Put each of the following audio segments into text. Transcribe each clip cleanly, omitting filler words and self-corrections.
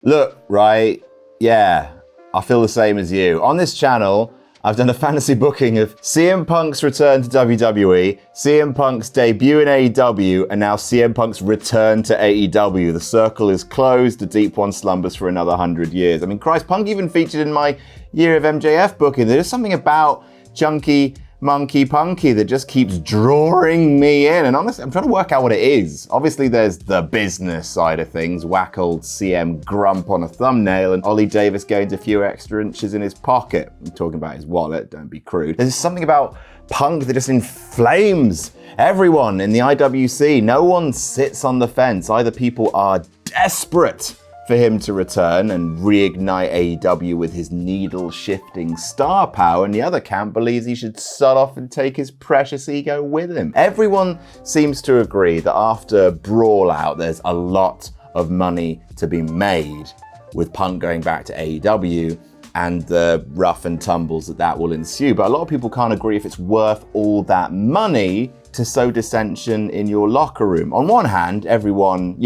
Look, right, yeah, I feel the same as you. On this channel, I've done a fantasy booking of CM Punk's return to WWE, CM Punk's debut in AEW, and now CM Punk's return to AEW. The circle is closed, the deep one slumbers for another 100 years. I mean, Christ, Punk even featured in my Year of MJF booking. There's something about Chunky Monkey Punky that just keeps drawing me in. And honestly, I'm trying to work out what it is. Obviously, there's the business side of things. Whack old CM Grump on a thumbnail and Ollie Davis gains a few extra inches in his pocket. I'm talking about his wallet, don't be crude. There's something about Punk that just inflames everyone in the IWC. No one sits on the fence. Either people are desperate for him to return and reignite AEW with his needle-shifting star power, and the other camp believes he should sod off and take his precious ego with him. Everyone seems to agree that after Brawl Out, there's a lot of money to be made with Punk going back to AEW and the rough and tumbles that will ensue. But a lot of people can't agree if it's worth all that money to sow dissension in your locker room. On one hand, everyone,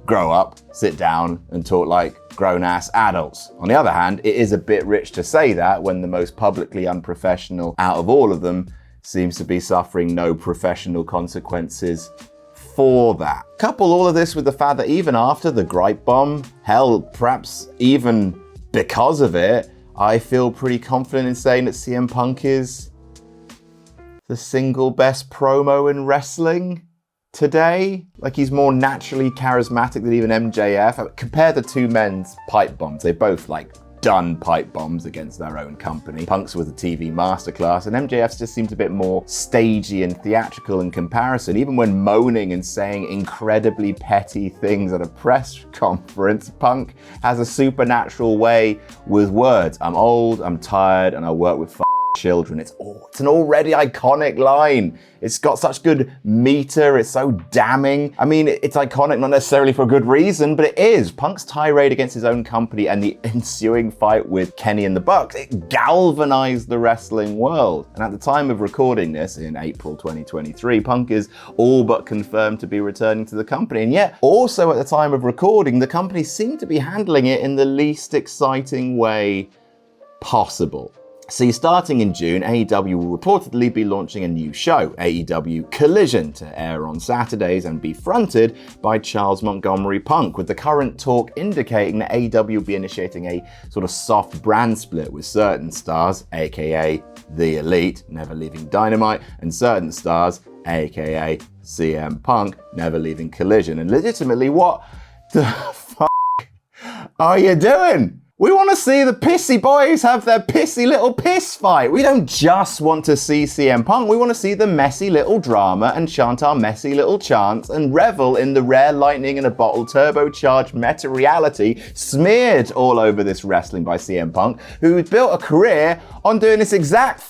grow up, sit down, and talk like grown-ass adults. On the other hand, it is a bit rich to say that when the most publicly unprofessional out of all of them seems to be suffering no professional consequences for that. Couple all of this with the fact that even after the gripe bomb, hell, perhaps even because of it, I feel pretty confident in saying that CM Punk is the single best promo in wrestling today. Like, he's more naturally charismatic than even MJF. Compare the two men's pipe bombs. They both done pipe bombs against their own company. Punk's was a TV masterclass, and MJF's just seems a bit more stagey and theatrical in comparison. Even when moaning and saying incredibly petty things at a press conference, Punk has a supernatural way with words. I'm old, I'm tired, and I work with children. It's an already iconic line. It's got such good meter. It's so damning. I mean, it's iconic not necessarily for a good reason, but it is. Punk's tirade against his own company and the ensuing fight with Kenny and the Bucks, it galvanized the wrestling world. And at the time of recording this, in April 2023, Punk is all but confirmed to be returning to the company. And yet, also at the time of recording, the company seemed to be handling it in the least exciting way possible. See, starting in June, AEW will reportedly be launching a new show, AEW Collision, to air on Saturdays and be fronted by Charles Montgomery Punk, with the current talk indicating that AEW will be initiating a sort of soft brand split with certain stars, aka The Elite, never leaving Dynamite, and certain stars, aka CM Punk, never leaving Collision. And legitimately, what the fuck are you doing? We want to see the pissy boys have their pissy little piss fight. We don't just want to see CM Punk. We want to see the messy little drama and chant our messy little chants and revel in the rare lightning in a bottle turbocharged meta reality smeared all over this wrestling by CM Punk, who built a career on doing this exact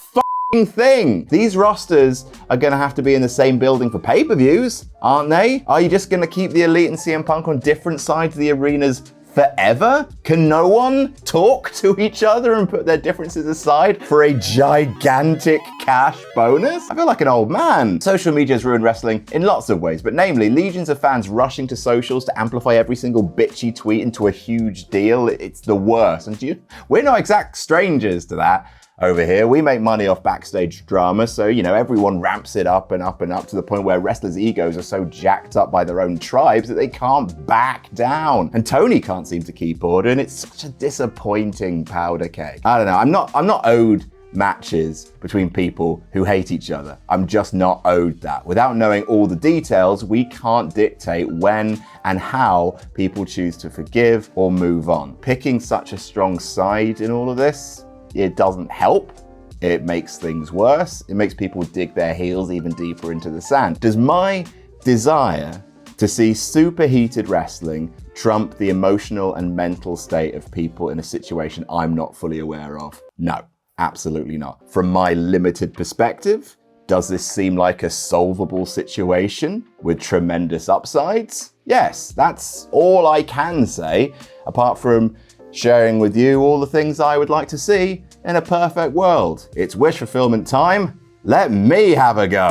thing. These rosters are going to have to be in the same building for pay-per-views, aren't they? Are you just going to keep the Elite and CM Punk on different sides of the arenas forever? Can no one talk to each other and put their differences aside for a gigantic cash bonus? I feel like an old man. Social media has ruined wrestling in lots of ways, but namely legions of fans rushing to socials to amplify every single bitchy tweet into a huge deal. It's the worst. And we're not exact strangers to that. Over here, we make money off backstage drama, so, everyone ramps it up and up and up to the point where wrestlers' egos are so jacked up by their own tribes that they can't back down. And Tony can't seem to keep order, and it's such a disappointing powder keg. I don't know, I'm not owed matches between people who hate each other. I'm just not owed that. Without knowing all the details, we can't dictate when and how people choose to forgive or move on. Picking such a strong side in all of this, it doesn't help. It makes things worse. It makes people dig their heels even deeper into the sand. Does my desire to see superheated wrestling trump the emotional and mental state of people in a situation I'm not fully aware of? No, absolutely not. From my limited perspective, does this seem like a solvable situation with tremendous upsides? Yes, that's all I can say, apart from sharing with you all the things I would like to see in a perfect world. It's wish fulfillment time. Let me have a go.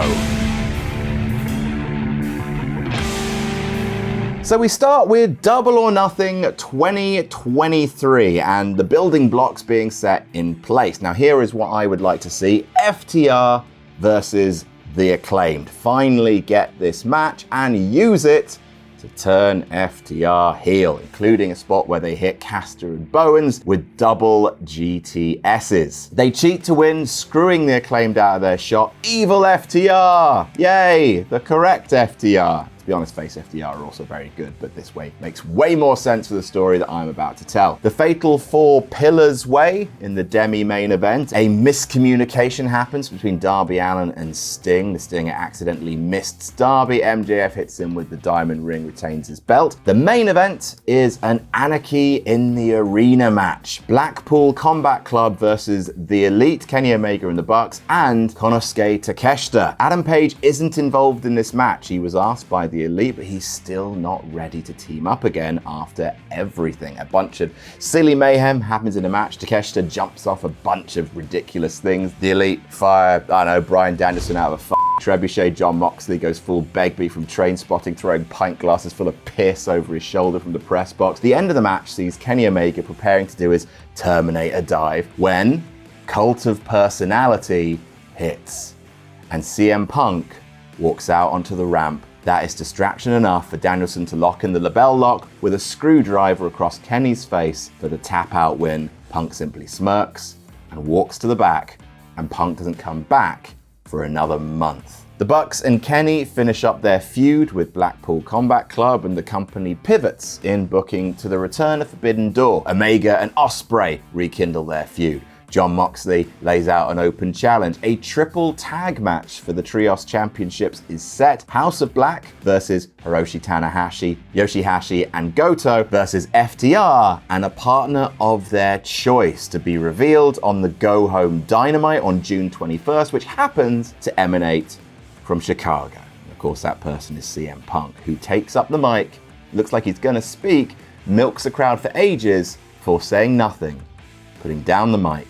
So we start with Double or Nothing 2023 and the building blocks being set in place. Now here is what I would like to see. FTR versus The Acclaimed. Finally get this match and use it to turn FTR heel, including a spot where they hit Caster and Bowens with double GTSs. They cheat to win, screwing The Acclaimed out of their shot. Evil FTR! Yay! The correct FTR. To be honest, face FTR are also very good, but this way makes way more sense for the story that I'm about to tell. The Fatal 4 Pillars way in the demi-main event, a miscommunication happens between Darby Allin and Sting. The Stinger accidentally missed Darby. MJF hits him with the diamond ring, retains his belt. The main event is an Anarchy in the Arena match. Blackpool Combat Club versus The Elite, Kenny Omega and the Bucks, and Konosuke Takeshita. Adam Page isn't involved in this match. He was asked by the Elite, but he's still not ready to team up again after everything. A bunch of silly mayhem happens in the match. Takeshita jumps off a bunch of ridiculous things. The Elite fire, I don't know, Bryan Danielson out of a trebuchet. Jon Moxley goes full Begbie from Train Spotting, throwing pint glasses full of piss over his shoulder from the press box. The end of the match sees Kenny Omega preparing to do his Terminator dive when Cult of Personality hits and CM Punk walks out onto the ramp. That is distraction enough for Danielson to lock in the LeBell Lock with a screwdriver across Kenny's face for the tap-out win. Punk simply smirks and walks to the back, and Punk doesn't come back for another month. The Bucks and Kenny finish up their feud with Blackpool Combat Club, and the company pivots in booking to the return of Forbidden Door. Omega and Ospreay rekindle their feud. Jon Moxley lays out an open challenge. A triple tag match for the Trios Championships is set. House of Black versus Hiroshi Tanahashi, Yoshihashi, and Goto versus FTR and a partner of their choice to be revealed on the Go Home Dynamite on June 21st, which happens to emanate from Chicago. And of course, that person is CM Punk, who takes up the mic, looks like he's gonna speak, milks the crowd for ages before saying nothing, putting down the mic,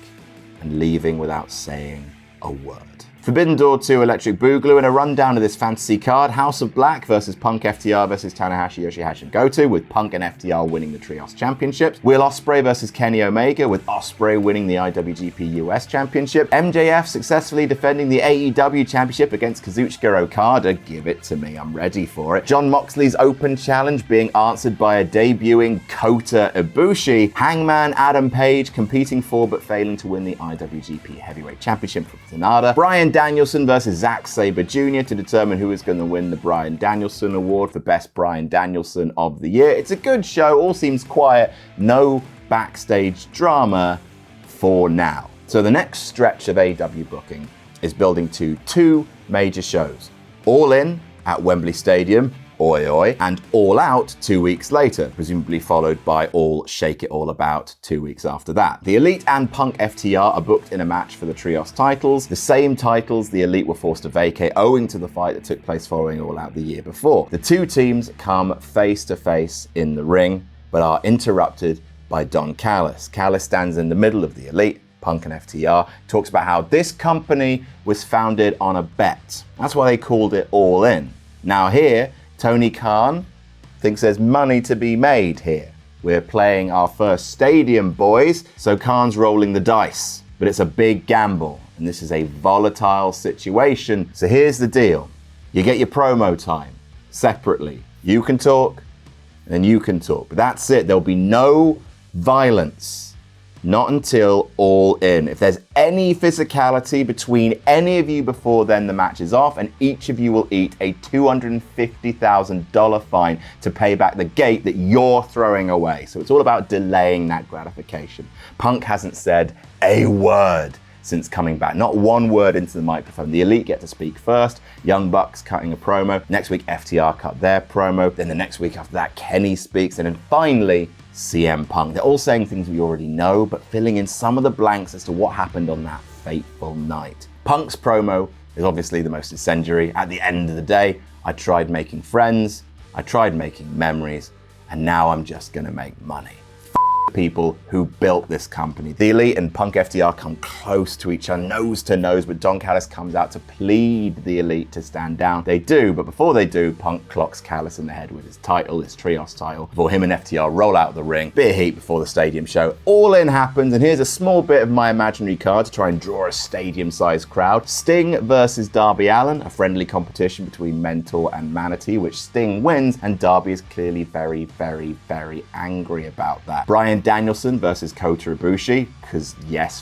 and leaving without saying a word. Forbidden Door 2 Electric Boogaloo, and a rundown of this fantasy card. House of Black versus Punk FTR versus Tanahashi, Yoshihashi, and Goto, with Punk and FTR winning the Trios Championships. Will Ospreay versus Kenny Omega, with Ospreay winning the IWGP US Championship. MJF successfully defending the AEW Championship against Kazuchika Okada. Give it to me, I'm ready for it. Jon Moxley's open challenge being answered by a debuting Kota Ibushi. Hangman Adam Page competing for but failing to win the IWGP Heavyweight Championship from Tanada. Bryan Danielson versus Zack Sabre Jr. to determine who is going to win the Bryan Danielson Award for Best Bryan Danielson of the Year. It's a good show, all seems quiet, no backstage drama for now. So the next stretch of AEW booking is building to two major shows. All In at Wembley Stadium, oi oi, and All Out 2 weeks later, presumably followed by All Shake It All About 2 weeks after that. The Elite and Punk FTR are booked in a match for the Trios titles, the same titles the Elite were forced to vacate owing to the fight that took place following All Out the year before. The two teams come face to face in the ring, but are interrupted by Don Callis. Callis stands in the middle of the Elite, Punk and FTR, talks about how this company was founded on a bet. That's why they called it All In. Now here, Tony Khan thinks there's money to be made here. We're playing our first stadium, boys, so Khan's rolling the dice. But it's a big gamble, and this is a volatile situation. So here's the deal. You get your promo time separately. You can talk, and then you can talk. But that's it. There'll be no violence. Not until All In. If there's any physicality between any of you before then, the match is off, and each of you will eat a $250,000 fine to pay back the gate that you're throwing away. So it's all about delaying that gratification. Punk hasn't said a word since coming back. Not one word into the microphone. The Elite get to speak first. Young Bucks cutting a promo. Next week, FTR cut their promo. Then the next week after that, Kenny speaks. And then finally, CM Punk. They're all saying things we already know, but filling in some of the blanks as to what happened on that fateful night. Punk's promo is obviously the most incendiary. At the end of the day, I tried making friends, I tried making memories, and now I'm just gonna make money. people who built this company. The Elite and Punk FTR come close to each other, nose to nose, but Don Callis comes out to plead the Elite to stand down. They do, but before they do, Punk clocks Callis in the head with his title, his trios title, before him and FTR roll out of the ring. Bit of heat before the stadium show. All In happens, and here's a small bit of my imaginary card to try and draw a stadium-sized crowd. Sting versus Darby Allin, a friendly competition between Mentor and Manatee, which Sting wins, and Darby is clearly very, very, very angry about that. Bryan Danielson versus Kota Ibushi, because yes,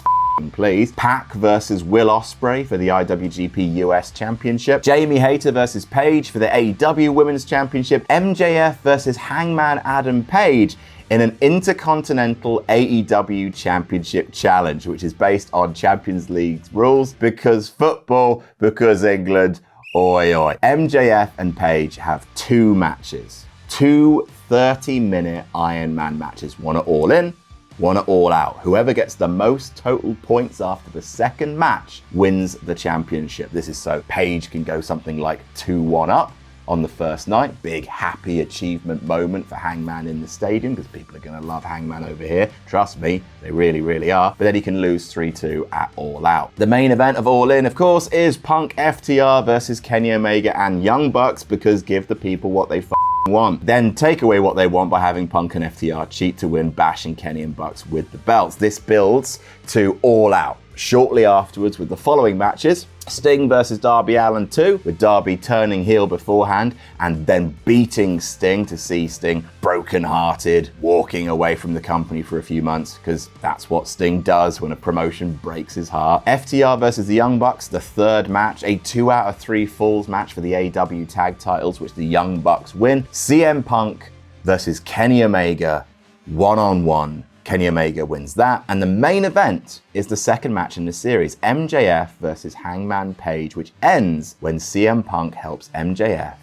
please. Pac versus Will Ospreay for the IWGP US Championship. Jamie Hayter versus Paige for the AEW Women's Championship. MJF versus Hangman Adam Page in an Intercontinental AEW Championship Challenge, which is based on Champions League's rules, because football, because England, oi oi. MJF and Page have 2 matches. 2 30-minute Iron Man matches. One at All In, one at All Out. Whoever gets the most total points after the second match wins the championship. This is so Page can go something like 2-1 up on the first night. Big happy achievement moment for Hangman in the stadium, because people are going to love Hangman over here. Trust me, they really, really are. But then he can lose 3-2 at All Out. The main event of All In, of course, is Punk FTR versus Kenny Omega and Young Bucks, because give the people what they want. Then take away what they want by having Punk and FTR cheat to win, bashing Kenny and Bucks with the belts. This builds to All Out. Shortly afterwards, with the following matches, Sting versus Darby Allin 2, with Darby turning heel beforehand and then beating Sting to see Sting broken-hearted, walking away from the company for a few months, because that's what Sting does when a promotion breaks his heart. FTR versus the Young Bucks, the third match, a 2 out of 3 falls match for the AEW tag titles, which the Young Bucks win. CM Punk versus Kenny Omega, 1-on-1. Kenny Omega wins that. And the main event is the second match in the series, MJF versus Hangman Page, which ends when CM Punk helps MJF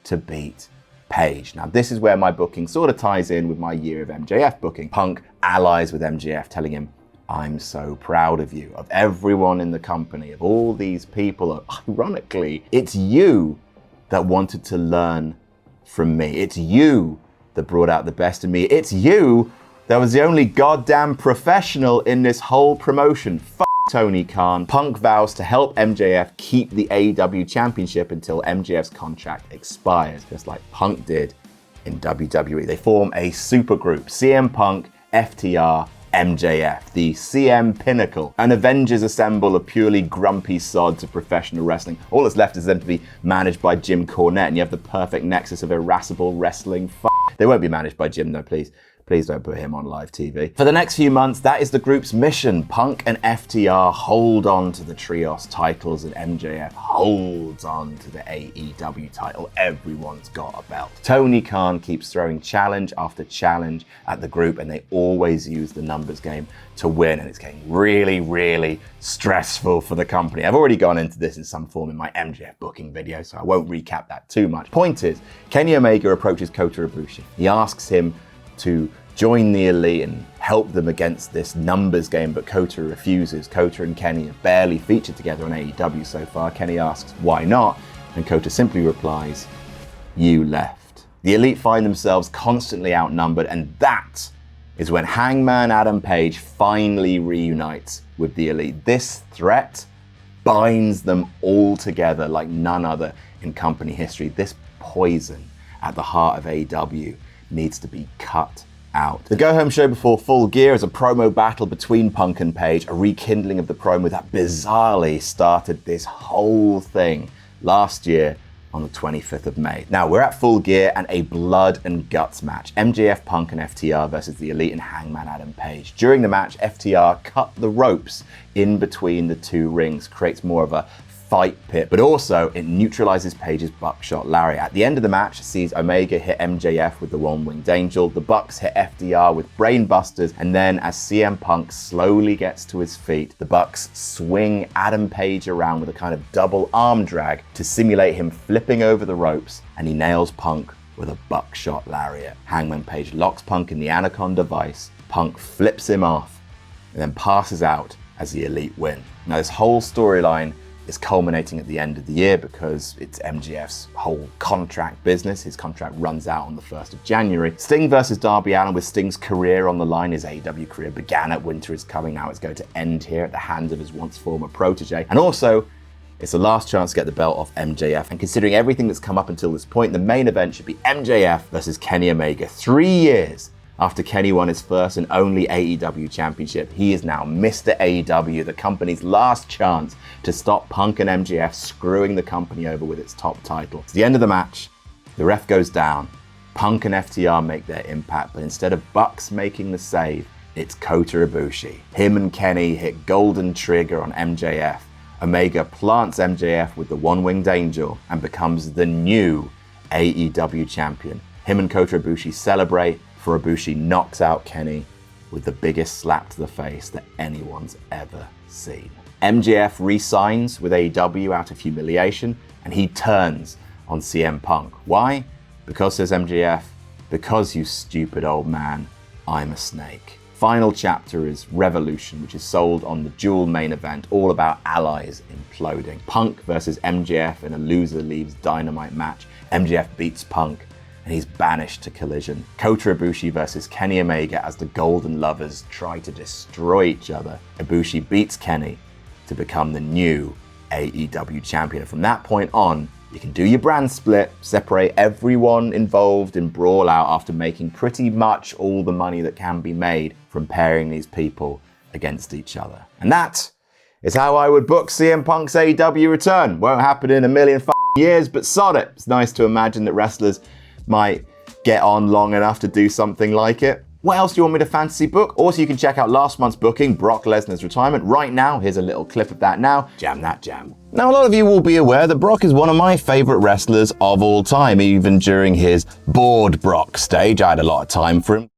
to beat Page. Now, this is where my booking sort of ties in with my year of MJF booking. Punk allies with MJF, telling him, I'm so proud of you, of everyone in the company, of all these people. Ironically, it's you that wanted to learn from me. It's you that brought out the best in me. It's you that was the only goddamn professional in this whole promotion. Tony Khan. Punk vows to help MJF keep the AEW championship until MJF's contract expires, just like Punk did in WWE. They form a supergroup, CM Punk, FTR, MJF, the CM Pinnacle. An Avengers assemble of purely grumpy sods of professional wrestling. All that's left is them to be managed by Jim Cornette, and you have the perfect nexus of irascible wrestling. They won't be managed by Jim though, please. Please don't put him on live TV. For the next few months, that is the group's mission. Punk and FTR hold on to the trios titles, and MJF holds on to the AEW title. Everyone's got a belt. Tony Khan keeps throwing challenge after challenge at the group, and they always use the numbers game to win, and it's getting really, really stressful for the company. I've already gone into this in some form in my MJF booking video, so I won't recap that too much. Point is, Kenny Omega approaches Kota Ibushi. He asks him to join the Elite and help them against this numbers game, but Kota refuses. Kota and Kenny have barely featured together on AEW so far. Kenny asks, why not? And Kota simply replies, you left. The Elite find themselves constantly outnumbered, and that is when Hangman Adam Page finally reunites with the Elite. This threat binds them all together like none other in company history. This poison at the heart of AEW needs to be cut out. The go-home show before Full Gear is a promo battle between Punk and Page, a rekindling of the promo that bizarrely started this whole thing last year on the 25th of May. Now, we're at Full Gear and a blood and guts match. MJF, Punk, and FTR versus the Elite and Hangman Adam Page. During the match, FTR cut the ropes in between the two rings, creates more of a fight pit, but also it neutralizes Page's buckshot lariat. At the end of the match, sees Omega hit MJF with the one-winged angel, the Bucks hit FDR with brain busters, and then as CM Punk slowly gets to his feet, the Bucks swing Adam Page around with a kind of double arm drag to simulate him flipping over the ropes, and he nails Punk with a buckshot lariat. Hangman Page locks Punk in the Anaconda vice, Punk flips him off, and then passes out as the Elite win. Now, this whole storyline is culminating at the end of the year because it's MJF's whole contract business. His contract runs out on the 1st of January. Sting versus Darby Allin, with Sting's career on the line. His AEW career began at Winter is Coming. Now it's going to end here at the hands of his once former protege. And also, it's the last chance to get the belt off MJF. And considering everything that's come up until this point, the main event should be MJF versus Kenny Omega. 3 years after Kenny won his first and only AEW championship, he is now Mr. AEW, the company's last chance to stop Punk and MJF screwing the company over with its top title. It's the end of the match. The ref goes down. Punk and FTR make their impact, but instead of Bucks making the save, it's Kota Ibushi. Him and Kenny hit golden trigger on MJF. Omega plants MJF with the one-winged angel and becomes the new AEW champion. Him and Kota Ibushi celebrate, for Ibushi knocks out Kenny with the biggest slap to the face that anyone's ever seen. MJF re-signs with AEW out of humiliation, and he turns on CM Punk. Why? Because, says MJF, because, you stupid old man, I'm a snake. Final chapter is Revolution, which is sold on the dual main event, all about allies imploding. Punk versus MJF in a loser leaves Dynamite match. MJF beats Punk, and he's banished to Collision. Kota Ibushi versus Kenny Omega as the Golden Lovers try to destroy each other. Ibushi beats Kenny to become the new AEW champion. And from that point on, you can do your brand split, separate everyone involved in Brawl out after making pretty much all the money that can be made from pairing these people against each other. And that is how I would book CM Punk's AEW return. Won't happen in a million years, but sod it. It's nice to imagine that wrestlers might get on long enough to do something like it. What else do you want me to fantasy book? Also, you can check out last month's booking, Brock Lesnar's retirement, right now. Here's a little clip of that now. Jam that jam. Now, a lot of you will be aware that Brock is one of my favorite wrestlers of all time. Even during his bored Brock stage, I had a lot of time for him.